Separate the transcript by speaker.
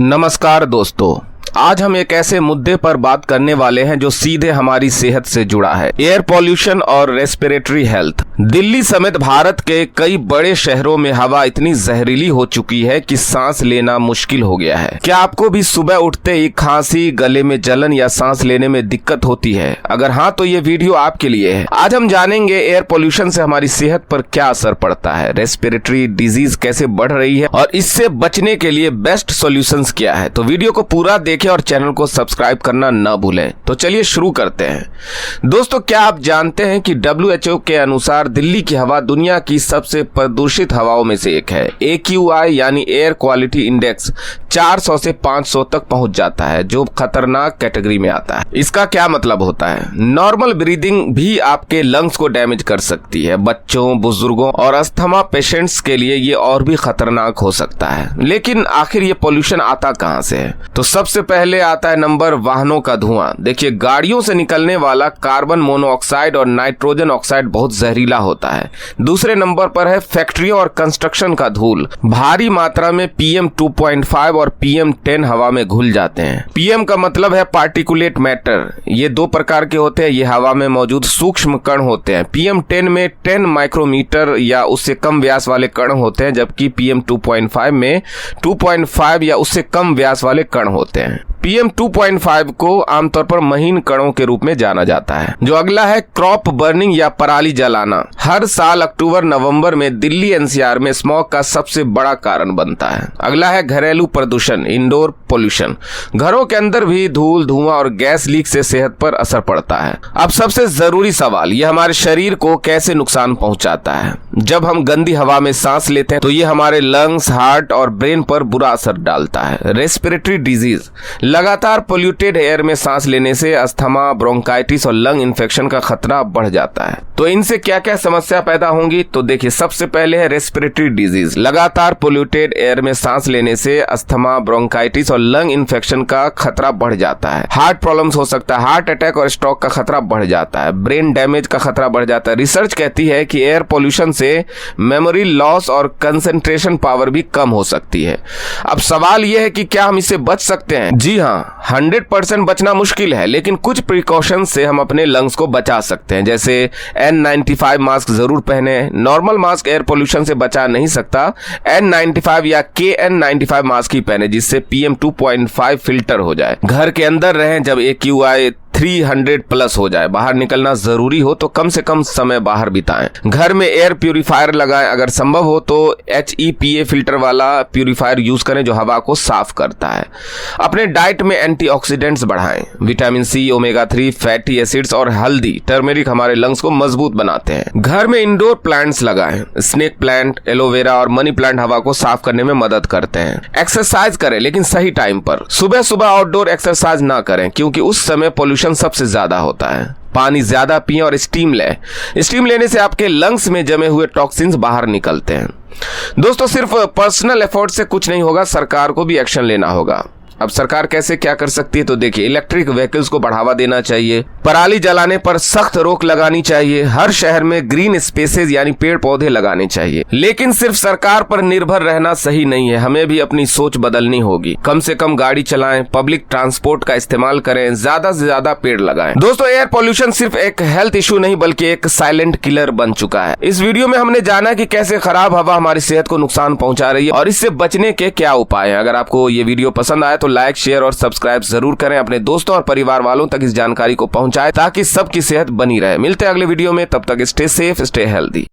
Speaker 1: नमस्कार दोस्तों, आज हम एक ऐसे मुद्दे पर बात करने वाले हैं जो सीधे हमारी सेहत से जुड़ा है। एयर पॉल्यूशन और रेस्पिरेटरी हेल्थ। दिल्ली समेत भारत के कई बड़े शहरों में हवा इतनी जहरीली हो चुकी है कि सांस लेना मुश्किल हो गया है। क्या आपको भी सुबह उठते ही खांसी, गले में जलन या सांस लेने में दिक्कत होती है? अगर हाँ तो ये वीडियो आपके लिए है। आज हम जानेंगे एयर पॉल्यूशन से हमारी सेहत पर क्या असर पड़ता है, रेस्पिरेटरी डिजीज कैसे बढ़ रही है और इससे बचने के लिए बेस्ट सॉल्यूशंस क्या है। तो वीडियो को पूरा देखें और चैनल को सब्सक्राइब करना न भूलें। तो चलिए शुरू करते हैं। दोस्तों, क्या आप जानते हैं कि WHO के अनुसार दिल्ली की हवा दुनिया की सबसे प्रदूषित हवाओं में से एक है। AQI यानी एयर क्वालिटी इंडेक्स 400 से 500 तक पहुंच जाता है, जो खतरनाक कैटेगरी में आता है। इसका क्या मतलब होता है? नॉर्मल ब्रीदिंग भी आपके लंग्स को डैमेज कर सकती है। बच्चों, बुजुर्गों और अस्थमा पेशेंट्स के लिए ये और भी खतरनाक हो सकता है। लेकिन आखिर ये पोल्यूशन आता कहां से है? तो सबसे पहले आता है नंबर वाहनों का धुआं। देखिए, गाड़ियों से निकलने वाला कार्बन मोनोऑक्साइड और नाइट्रोजन ऑक्साइड बहुत जहरीला होता है। दूसरे नंबर पर है फैक्ट्रियों और कंस्ट्रक्शन का धूल। भारी मात्रा में PM 2.5 और PM 10 हवा में घुल जाते हैं। PM का मतलब है पार्टिकुलेट मैटर। ये दो प्रकार के होते हैं। ये हवा में मौजूद सूक्ष्म कण होते हैं। PM 10 में 10 माइक्रोमीटर या उससे कम व्यास वाले कण होते हैं, जबकि PM 2.5 में 2.5 या उससे कम व्यास वाले कण होते हैं। PM 2.5 को आमतौर पर महीन कणों के रूप में जाना जाता है। जो अगला है क्रॉप बर्निंग या पराली जलाना। हर साल अक्टूबर नवंबर में दिल्ली NCR में स्मॉग का सबसे बड़ा कारण बनता है। अगला है घरेलू प्रदूषण, इंडोर पोल्यूशन। घरों के अंदर भी धूल, धुआं और गैस लीक से सेहत पर असर पड़ता है। अब सबसे जरूरी सवाल, यह हमारे शरीर को कैसे नुकसान पहुंचाता है? जब हम गंदी हवा में सांस लेते हैं तो ये हमारे लंग्स, हार्ट और ब्रेन पर बुरा असर डालता है। Respiratory disease. लगातार पोल्यूटेड एयर में सांस लेने से अस्थमा, ब्रोंकाइटिस और लंग इन्फेक्शन का खतरा बढ़ जाता है। तो इनसे क्या क्या समस्या पैदा होंगी? तो देखिए, सबसे पहले है रेस्पिरेटरी डिजीज। लगातार पोल्यूटेड एयर में सांस लेने से अस्थमा, ब्रोंकाइटिस और लंग इन्फेक्शन का खतरा बढ़ जाता है। हार्ट प्रॉब्लम्स हो सकता है। हार्ट अटैक और स्ट्रोक का खतरा बढ़ जाता है। ब्रेन डैमेज का खतरा बढ़ जाता है। रिसर्च कहती है कि एयर पोल्यूशन से मेमोरी लॉस और कंसंट्रेशन पावर भी कम हो सकती है। अब सवाल यह है कि क्या हम इससे बच सकते हैं? जी हाँ, 100% बचना मुश्किल है, लेकिन कुछ प्रिकॉशन से हम अपने लंग्स को बचा सकते हैं। जैसे N95 मास्क जरूर पहने। नॉर्मल मास्क एयर पोल्यूशन से बचा नहीं सकता। N95 या KN95 मास्क ही पहने, जिससे PM 2.5 फिल्टर हो जाए। घर के अंदर रहें जब AQI 300 प्लस हो जाए। बाहर निकलना जरूरी हो तो कम से कम समय बाहर बिताएं। घर में एयर प्यूरिफायर लगाएं। अगर संभव हो तो HEPA फिल्टर वाला प्यूरिफायर यूज करें जो हवा को साफ करता है। अपने डाइट में एंटीऑक्सीडेंट्स बढ़ाएं। Vitamin C, omega 3, fatty acids और हल्दी, टर्मेरिक हमारे लंग्स को मजबूत बनाते हैं। घर में इंडोर प्लांट्स लगाएं। स्नेक प्लांट, एलोवेरा और मनी प्लांट हवा को साफ करने में मदद करते हैं। एक्सरसाइज करें, लेकिन सही टाइम पर। सुबह सुबह आउटडोर एक्सरसाइज ना करें, क्योंकि उस समय पोल्यूशन सबसे ज्यादा होता है। पानी ज्यादा पिएं और स्टीम लें। स्टीम लेने से आपके लंग्स में जमे हुए टॉक्सिन्स बाहर निकलते हैं। दोस्तों, सिर्फ पर्सनल एफर्ट से कुछ नहीं होगा, सरकार को भी एक्शन लेना होगा। अब सरकार कैसे क्या कर सकती है? तो देखिए, इलेक्ट्रिक व्हीकल्स को बढ़ावा देना चाहिए। पराली जलाने पर सख्त रोक लगानी चाहिए। हर शहर में ग्रीन स्पेसेस यानी पेड़ पौधे लगाने चाहिए। लेकिन सिर्फ सरकार पर निर्भर रहना सही नहीं है, हमें भी अपनी सोच बदलनी होगी। कम से कम गाड़ी चलाएं, पब्लिक ट्रांसपोर्ट का इस्तेमाल करें, ज्यादा से ज्यादा पेड़ लगाएं। दोस्तों, एयर पॉल्यूशन सिर्फ एक हेल्थ इशू नहीं बल्कि एक साइलेंट किलर बन चुका है। इस वीडियो में हमने जाना कि कैसे खराब हवा हमारी सेहत को नुकसान पहुंचा रही है और इससे बचने के क्या उपाय हैं। अगर आपको ये वीडियो पसंद आए तो लाइक, शेयर और सब्सक्राइब जरूर करें। अपने दोस्तों और परिवार वालों तक इस जानकारी को पहुंचाएं ताकि सबकी सेहत बनी रहे। मिलते हैं अगले वीडियो में, तब तक स्टे सेफ, स्टे हेल्दी।